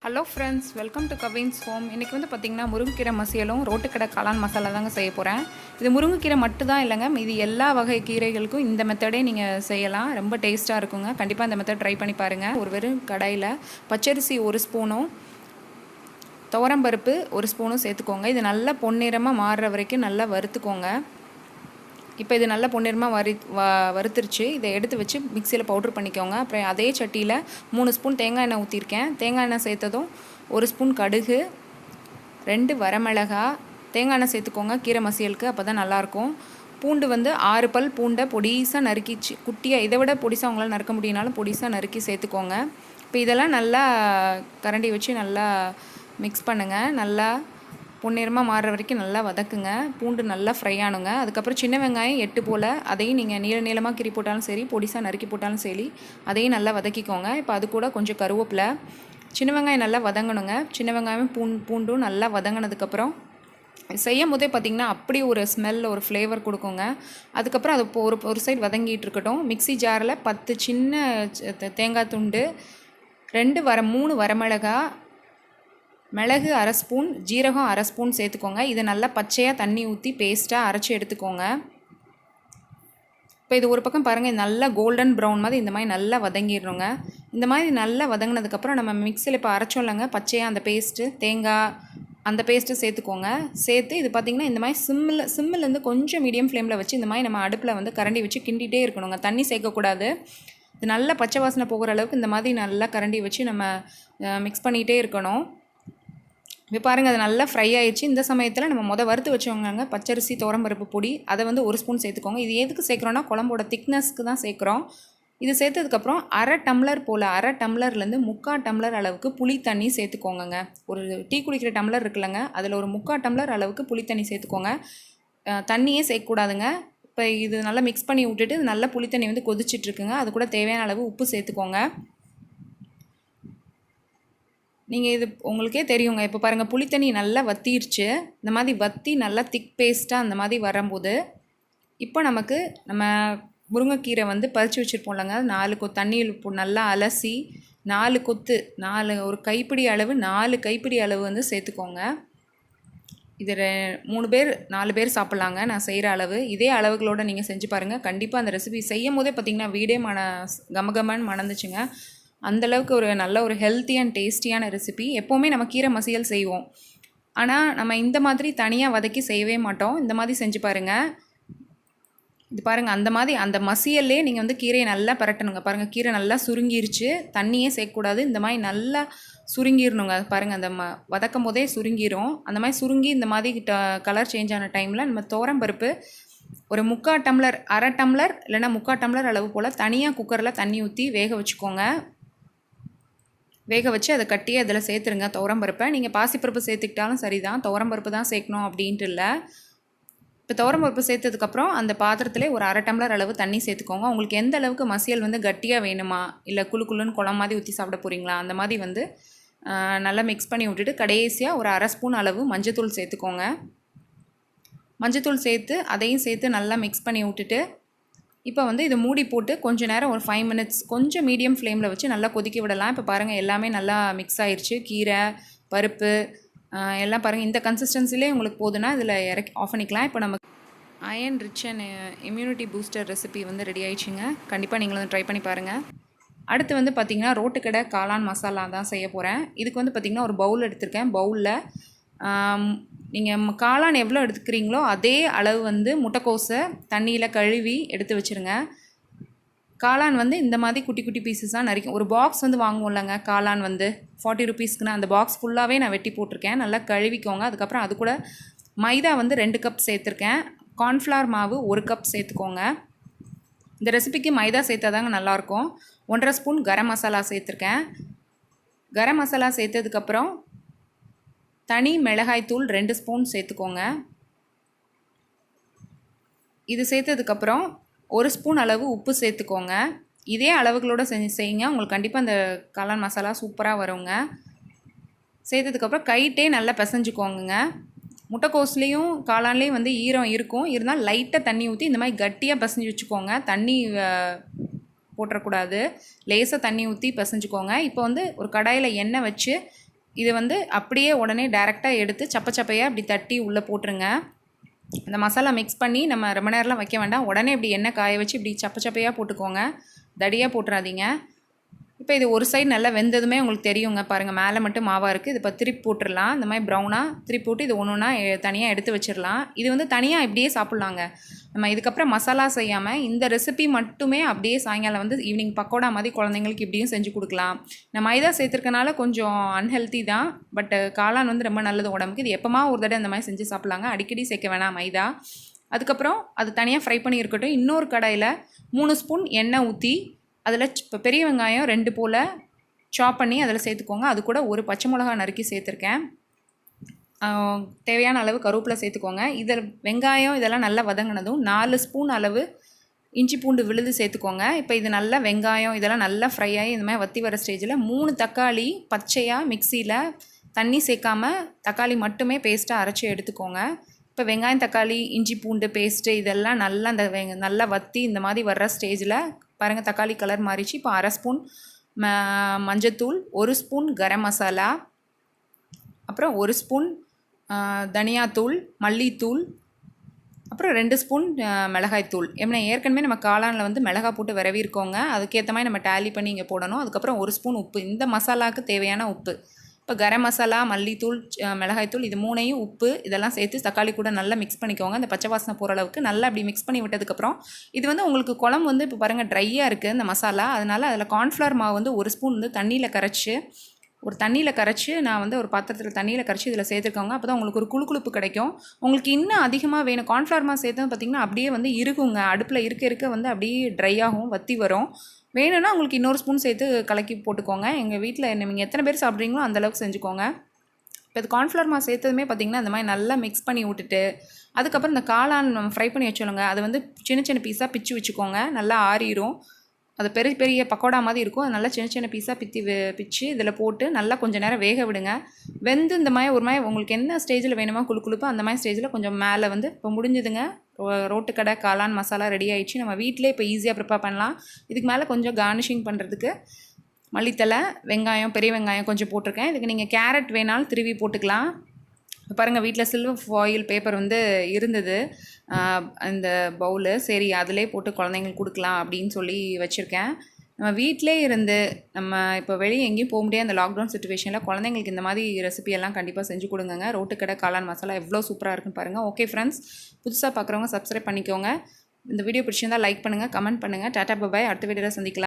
Hello friends, welcome to Cavin's home. இன்றைக்கி வந்து பார்த்திங்கன்னா முருங்கைக்கீரை மசியலும் ரோட்டுக்கடை காளான் மசாலா தாங்க செய்ய போகிறேன். இது முருங்கைக்கீரை மட்டும் தான் இல்லைங்க, இது எல்லா வகை கீரைகளுக்கும் இந்த மெத்தடே நீங்கள் செய்யலாம். ரொம்ப டேஸ்ட்டாக இருக்குங்க. கண்டிப்பாக இந்த மெத்தட் ட்ரை பண்ணி பாருங்கள். ஒரு வெறும் கடாயில் பச்சரிசி 1 ஸ்பூனும் துவரம்பருப்பு 1 ஸ்பூனும் சேர்த்துக்கோங்க. இது நல்லா பொன்னிறமாக மாறுற வரைக்கும் நல்லா வறுத்துக்கோங்க. இப்போ இது நல்லா பொன்னிறமாக வறுத்துருச்சு. இதை எடுத்து வச்சு மிக்சியில் பவுட்ரு பண்ணிக்கோங்க. அப்புறம் அதே சட்டியில் 3 ஸ்பூன் தேங்காய் எண்ணெய் ஊற்றிருக்கேன். தேங்காய் எண்ணெய் சேர்த்ததும் 1 ஸ்பூன் கடுகு, 2 வரமிளகா, தேங்காய் எண்ணெய் சேர்த்துக்கோங்க கீரை மசியலுக்கு, அப்போ தான் நல்லாயிருக்கும். பூண்டு வந்து 6 பல் பூண்டை பொடிசாக நறுக்கிச்சு, குட்டியாக இதை விட பொடிசாக உங்களால் நறுக்க முடியினாலும் பொடிசாக நறுக்கி சேர்த்துக்கோங்க. இப்போ இதெல்லாம் நல்லா கரண்டி வச்சு நல்லா மிக்ஸ் பண்ணுங்கள். நல்லா பொன்னிறமாக மாறுற வரைக்கும் நல்லா வதக்குங்க. பூண்டு நல்லா ஃப்ரை ஆனுங்க. அதுக்கப்புறம் சின்ன வெங்காயம் 8 போல், அதையும் நீங்கள் நீளமாக கிரி போட்டாலும் சரி, பொடிசாக நறுக்கி போட்டாலும் சரி, அதையும் நல்லா வதக்கிக்கோங்க. இப்போ அது கூட கொஞ்சம் கருவேப்பிலை, சின்ன வெங்காயம் நல்லா வதங்கணுங்க. சின்ன வெங்காயம் பூண்டும் நல்லா வதங்கினதுக்கப்புறம் செய்யும் போதே பார்த்திங்கன்னா அப்படி ஒரு ஸ்மெல், ஒரு ஃப்ளேவர் கொடுக்குங்க. அதுக்கப்புறம் அது ஒரு சைடு வதங்கிட்டு இருக்கட்டும். மிக்ஸி ஜாரில் 10 சின்ன தேங்காய் துண்டு, 3 வரமிளகா, மிளகு 1/2 ஸ்பூன், ஜீரகம் 1/2 ஸ்பூன் சேர்த்துக்கோங்க. இதை நல்லா பச்சையாக தண்ணி ஊற்றி பேஸ்ட்டாக அரைச்சி எடுத்துக்கோங்க. இப்போ இது ஒரு பக்கம் பாருங்கள், இது நல்லா கோல்டன் ப்ரௌன் மாதிரி இந்த மாதிரி நல்லா வதங்கிடணுங்க. இந்த மாதிரி நல்லா வதங்கினதுக்கப்புறம் நம்ம மிக்சியில் இப்போ அரைச்சோம் இல்லைங்க பச்சையாக அந்த பேஸ்ட்டு, தேங்காய் அந்த பேஸ்ட்டு சேர்த்துக்கோங்க. சேர்த்து இது பார்த்திங்கன்னா இந்த மாதிரி சிம்மிலேருந்து கொஞ்சம் மீடியம் ஃப்ளேமில் வச்சு இந்த மாதிரி நம்ம அடுப்பில் வந்து கரண்டி வச்சு கிண்டிகிட்டே இருக்கணுங்க. தண்ணி சேர்க்கக்கூடாது. இது நல்லா பச்சை வாசனை போகிற அளவுக்கு இந்த மாதிரி நல்லா கரண்டி வச்சு நம்ம மிக்ஸ் பண்ணிகிட்டே இருக்கணும். இப்போ பாருங்கள், அது நல்லா ஃப்ரை ஆகிடுச்சு. இந்த சமயத்தில் நம்ம வறுத்து வச்சோங்க பச்சரிசி துவரம்பருப்பு பொடி, அதை வந்து 1 ஸ்பூன் சேர்த்துக்கோங்க. இது எதுக்கு சேர்க்குறோன்னா குழம்போட திக்னஸ்க்கு தான் சேர்க்குறோம். இது சேர்த்ததுக்கப்புறம் 1/2 டம்ளர் போல், 1/2 டம்ளர்லேருந்து 3/4 டம்ளர் அளவுக்கு புளி தண்ணி சேர்த்துக்கோங்க. ஒரு டீ குடிக்கிற டம்ளர் இருக்குல்லங்க, அதில் ஒரு 3/4 டம்ளர் அளவுக்கு புளி தண்ணி சேர்த்துக்கோங்க. தண்ணியே சேர்க்கக்கூடாதுங்க. இப்போ இது நல்லா மிக்ஸ் பண்ணி விட்டுட்டு நல்லா புளி தண்ணி வந்து கொதிச்சிட்ருக்குங்க. அது கூட தேவையான அளவு உப்பு சேர்த்துக்கோங்க. நீங்கள் இது உங்களுக்கே தெரியுங்க. இப்போ பாருங்கள், புளித்தண்ணி நல்லா வற்றிடுச்சு. இந்த மாதிரி வற்றி நல்லா திக் பேஸ்ட்டாக அந்த மாதிரி வரும்போது இப்போ நம்ம முருங்கைக்கீரை வந்து பறித்து வச்சுருப்போம்லங்க, 4 கொத்து தண்ணியில் நல்லா அலசி 4 கொத்து, ஒரு கைப்பிடி அளவு, 4 கைப்பிடி அளவு வந்து சேர்த்துக்கோங்க. இது 3 பேர் 4 பேர் சாப்பிட்லாங்க. நான் செய்கிற அளவு இதே அளவுகளோடு நீங்கள் செஞ்சு பாருங்கள். கண்டிப்பாக அந்த ரெசிபி செய்யும் போதே பார்த்திங்கன்னா வீடே கமகமன்னு மணந்துச்சுங்க. அந்தளவுக்கு ஒரு நல்ல ஒரு ஹெல்த்தி அண்ட் டேஸ்டியான ரெசிபி. எப்போவுமே நம்ம கீரை மசியல் செய்வோம், ஆனால் நம்ம இந்த மாதிரி தனியாக வதக்கி செய்யவே மாட்டோம். இந்த மாதிரி செஞ்சு பாருங்கள். இது பாருங்கள், அந்த மாதிரி அந்த மசியல்லே நீங்கள் வந்து கீரையை நல்லா பரட்டணுங்க. பாருங்கள், கீரை நல்லா சுருங்கிருச்சு. தண்ணியே சேர்க்கக்கூடாது. இந்த மாதிரி நல்லா சுருங்கிடணுங்க. பாருங்கள், அந்த வதக்கும் போதே சுருங்கிரும். அந்த மாதிரி சுருங்கி இந்த மாதிரி கலர் சேஞ்ச் ஆன டைமில் நம்ம துவரம்பருப்பு ஒரு 3/4 டம்ளர், 1/2 டம்ளர் இல்லைனா 3/4 டம்ளர் அளவு போல் தனியாக குக்கரில் தண்ணி ஊற்றி வேக வச்சுக்கோங்க. வேக வச்சு அதை கட்டி அதில் சேர்த்துருங்க துவரம்பருப்பை. நீங்கள் பாசிப்பருப்பு சேர்த்துக்கிட்டாலும் சரி தான், துவரம்பருப்பு தான் சேர்க்கணும் அப்படின்ட்டு இல்லை. இப்போ துவரம்பருப்பு சேர்த்ததுக்கப்புறம் அந்த பாத்திரத்திலே ஒரு 1/2 டம்ளர் அளவு தண்ணி சேர்த்துக்கோங்க. உங்களுக்கு எந்த அளவுக்கு மசியல் வந்து கட்டியாக வேணுமா, இல்லை குழுன்னு குழம்பு மாதிரி ஊற்றி சாப்பிட போகிறீங்களா, அந்த மாதிரி வந்து நல்லா மிக்ஸ் பண்ணி விட்டுட்டு கடைசியாக ஒரு 1/2 ஸ்பூன் அளவு மஞ்சத்தூள் சேர்த்துக்கோங்க. மஞ்சத்தூள் சேர்த்து அதையும் சேர்த்து நல்லா மிக்ஸ் பண்ணி விட்டுட்டு இப்போ வந்து இது மூடி போட்டு கொஞ்சம் நேரம் ஒரு 5 மினிட்ஸ் கொஞ்சம் மீடியம் ஃப்ளேமில் வச்சு நல்லா கொதிக்க விடலாம். இப்போ பாருங்கள், எல்லாமே நல்லா மிக்ஸ் ஆயிடுச்சு. கீரை, பருப்பு எல்லாம் பாருங்கள் இந்த கன்சிஸ்டன்சிலே உங்களுக்கு போதுன்னா இதில் ஆஃப் பண்ணிக்கலாம். இப்போ நமக்கு iron rich and immunity booster recipe வந்து ரெடி ஆயிடுச்சுங்க. கண்டிப்பாக நீங்களும் வந்து ட்ரை பண்ணி பாருங்கள். அடுத்து வந்து பார்த்திங்கன்னா ரோட்டுக்கடை காளான் மசாலா தான் செய்ய போகிறேன். இதுக்கு வந்து பார்த்திங்கன்னா ஒரு பவுல் எடுத்திருக்கேன். பவுலில் நீங்கள் காளான் எவ்வளோ எடுத்துக்கிறீங்களோ அதே அளவு வந்து முட்டைக்கோஸை தண்ணியில் கழுவி எடுத்து வச்சுருங்க. காளான் வந்து இந்த மாதிரி குட்டி குட்டி பீசஸாக நறுக்கும். ஒரு பாக்ஸ் வந்து வாங்குவோம்லங்க காளான் வந்து 40 ருபீஸ்க்குன்னு, அந்த பாக்ஸ் ஃபுல்லாகவே நான் வெட்டி போட்டிருக்கேன். நல்லா கழுவிக்கோங்க. அதுக்கப்புறம் அது கூட மைதா வந்து 2 கப் சேர்த்துருக்கேன். கார்ன்ஃப்ளவர் மாவு 1 கப் சேர்த்துக்கோங்க. இந்த ரெசிபிக்கு மைதா சேர்த்தா தாங்க நல்லாயிருக்கும். 1/2 ஸ்பூன் கரம் மசாலா சேர்த்துருக்கேன். கரம் மசாலா சேர்த்ததுக்கப்புறம் தனி மிளகாய்த்தூள் 2 ஸ்பூன் சேர்த்துக்கோங்க. இது சேர்த்ததுக்கப்புறம் 1 ஸ்பூன் அளவு உப்பு சேர்த்துக்கோங்க. இதே அளவுகளோடு செய்யுங்க. உங்களுக்கு கண்டிப்பாக அந்த காளான் மசாலா சூப்பராக வருங்க. சேர்த்ததுக்கப்புறம் கைட்டே நல்லா பிசைஞ்சுக்கோங்க. முட்டைக்கோஸ்லேயும் காளான்லேயும் வந்து ஈரம் இருக்கும், இருந்தால் லைட்டாக தண்ணி ஊற்றி இந்த மாதிரி கட்டியாக பிசைஞ்சு வச்சுக்கோங்க. தண்ணி போட்டுறக்கூடாது, லேசாக தண்ணி ஊற்றி பிசைஞ்சுக்கோங்க. இப்போ வந்து ஒரு கடாயில் எண்ணெய் வச்சு இது வந்து அப்படியே உடனே டைரெக்டாக எடுத்து சப்பையாக இப்படி தட்டி உள்ளே போட்டுருங்க. அந்த மசாலா மிக்ஸ் பண்ணி நம்ம ரொம்ப நேரம்லாம் வைக்க வேண்டாம். உடனே இப்படி எண்ணெய் காய வச்சு இப்படி சப்பையாக போட்டுக்கோங்க, தடியாக போட்டுறாதீங்க. இப்போ இது ஒரு சைடு நல்லா வெந்ததுமே உங்களுக்கு தெரியுங்க. பாருங்கள், மேலே மட்டும் மாவாக இருக்குது. இது இப்போ திருப்பி போட்டுடலாம். இந்த மாதிரி ப்ரௌனாக திருப்பி போட்டு இது ஒன்று ஒன்றா தனியாக எடுத்து வச்சிடலாம். இது வந்து தனியாக இப்படியே சாப்பிட்லாங்க. நம்ம இதுக்கப்புறம் மசாலா செய்யாமல் இந்த ரெசிபி மட்டுமே அப்படியே சாயங்காலம் வந்து ஈவினிங் பக்கோடா மாதிரி குழந்தைங்களுக்கு இப்படியும் செஞ்சு கொடுக்கலாம். நான் மைதா சேர்த்துருக்கனால கொஞ்சம் அன்ஹெல்த்தி தான், பட் காளான் வந்து ரொம்ப நல்லது உடம்புக்கு. இது எப்போமா ஒரு தடவை இந்த மாதிரி செஞ்சு சாப்பிட்லாங்க, அடிக்கடி சேர்க்க வேணாம் மைதா. அதுக்கப்புறம் அது தனியாக ஃப்ரை பண்ணி இருக்கட்டும். இன்னொரு கடாயில் 3 ஸ்பூன் எண்ணெய் ஊற்றி அதில் இப்போ பெரிய வெங்காயம் 2 போல் சாப் பண்ணி அதில் சேர்த்துக்கோங்க. அது கூட ஒரு பச்சை மிளகா நறுக்கி சேர்த்துருக்கேன். தேவையான அளவு கருவேப்பிலை சேர்த்துக்கோங்க. இதில் வெங்காயம் இதெல்லாம் நல்லா வதங்கினதும் 4 ஸ்பூன் அளவு இஞ்சி பூண்டு விழுது சேர்த்துக்கோங்க. இப்போ இது நல்லா வெங்காயம் இதெல்லாம் நல்லா ஃப்ரை ஆகி இந்த மாதிரி வற்றி வர ஸ்டேஜில் 3 தக்காளி பச்சையாக மிக்சியில் தண்ணி சேர்க்காமல் தக்காளி மட்டுமே பேஸ்ட்டாக அரைச்சி எடுத்துக்கோங்க. இப்போ வெங்காயம் தக்காளி இஞ்சி பூண்டு பேஸ்ட்டு இதெல்லாம் நல்லா நல்லா வற்றி இந்த மாதிரி வர்ற ஸ்டேஜில் பாருங்கள், தக்காளி கலர் மாறிச்சு. இப்போ 1/2 ஸ்பூன் மஞ்சத்தூள், 1 ஸ்பூன் கரம் மசாலா, அப்புறம் 1 ஸ்பூன் தனியாத்தூள், மல்லித்தூள், அப்புறம் 2 ஸ்பூன் மிளகாய்த்தூள். ஏற்கனவே நம்ம காளானில் வந்து மிளகாய் போட்டு விரவிருக்கோங்க, அதுக்கேற்ற மாதிரி நம்ம டேலி பண்ணி இங்கே போடணும். அதுக்கப்புறம் 1 ஸ்பூன் உப்பு, இந்த மசாலாவுக்கு தேவையான உப்பு. இப்போ கரம் மசாலா, மல்லித்தூள், மிளகாய்த்தூள் இது 3ஐயும் உப்பு இதெல்லாம் சேர்த்து தக்காளி கூட நல்லா மிக்ஸ் பண்ணிக்கோங்க. அந்த பச்சை வாசனை போகிற அளவுக்கு நல்லா அப்படி மிக்ஸ் பண்ணி விட்டதுக்கப்புறம் இது வந்து உங்களுக்கு குழம்பு வந்து இப்போ பாருங்கள் ட்ரையாக இருக்குது இந்த மசாலா. அதனால் அதில் கார்ன்ஃப்ளவர் மாவு வந்து 1 ஸ்பூன் வந்து தண்ணியில் கரைச்சி நான் வந்து ஒரு பாத்திரத்தில் தண்ணியில் கரைச்சி இதில் சேர்த்துக்கோங்க. அப்போ தான் உங்களுக்கு ஒரு குழுக்குழுப்பு கிடைக்கும். உங்களுக்கு இன்னும் அதிகமாக வேணும் கார்ன்ஃப்ளவர் மாவு சேர்த்து பார்த்திங்கன்னா அப்படியே வந்து இருக்குங்க, அடுப்பில் இருக்க வந்து அப்படியே ட்ரை ஆகும், வற்றி வரும். வேணும்னா உங்களுக்கு இன்னொரு ஸ்பூன் சேர்த்து கலக்கி போட்டுக்கோங்க. எங்கள் வீட்டில் நீங்கள் எத்தனை பேர் சாப்பிட்றீங்களோ அந்தளவுக்கு செஞ்சுக்கோங்க. இப்போ இது கார்ன்ஃப்ளவர் மாவு சேர்த்ததுமே பார்த்திங்கன்னா இந்த மாதிரி நல்லா மிக்ஸ் பண்ணி விட்டுட்டு அதுக்கப்புறம் இந்த காளான் ஃப்ரை பண்ணி வச்சுடுங்க. அதை வந்து சின்ன பீஸாக பிச்சு வச்சுக்கோங்க. நல்லா ஆறிடும். அது பெரிய பக்கோடா மாதிரி இருக்கும். அது நல்லா சின்ன பீஸாக பிச்சு இதில் போட்டு நல்லா கொஞ்சம் நேரம் வேக விடுங்க. வெந்து இந்த மாதிரி ஒரு மாதிரி உங்களுக்கு என்ன ஸ்டேஜில் வேணுமோ குழுப்பு அந்த மாதிரி ஸ்டேஜில் கொஞ்சம் மேலே வந்து இப்போ முடிஞ்சுதுங்க. ரோட்டுக்கடை காளான் மசாலா ரெடி ஆகிடுச்சு. நம்ம வீட்டிலே இப்போ ஈஸியாக ப்ரிப்பேர் பண்ணலாம். இதுக்கு மேலே கொஞ்சம் கார்னிஷிங் பண்ணுறதுக்கு மல்லித்தலை, வெங்காயம், பெரிய வெங்காயம் கொஞ்சம் போட்டிருக்கேன். இதுக்கு நீங்கள் கேரட் வேணாலும் திருவி போட்டுக்கலாம். பாருங்கள், வீட்டில் சில்வர் ஃபாயில் பேப்பர் வந்து இருந்தது இந்த பவுலு. சரி அதிலே போட்டு குழந்தைங்களுக்கு கொடுக்கலாம் அப்படின்னு சொல்லி வச்சுருக்கேன். நம்ம வீட்டிலே இருந்து நம்ம இப்போ வெளியே எங்கேயும் போக முடியாது அந்த லாக்டவுன் சுச்சுவேஷனில் குழந்தைங்களுக்கு இந்த மாதிரி ரெசிபியெல்லாம் கண்டிப்பாக செஞ்சு கொடுங்க. ரோட்டுக்கடை காளான் மசாலா எவ்வளோ சூப்பராக இருக்குன்னு பாருங்கள். ஓகே ஃப்ரெண்ட்ஸ், புதுசாக பார்க்குறவங்க சப்ஸ்கிரைப் பண்ணிக்கோங்க. இந்த வீடியோ பிடிச்சிருந்தால் லைக் பண்ணுங்கள், கமெண்ட் பண்ணுங்கள். டாடா பாய், அடுத்த வீடியோவில் சந்திக்கலாம்.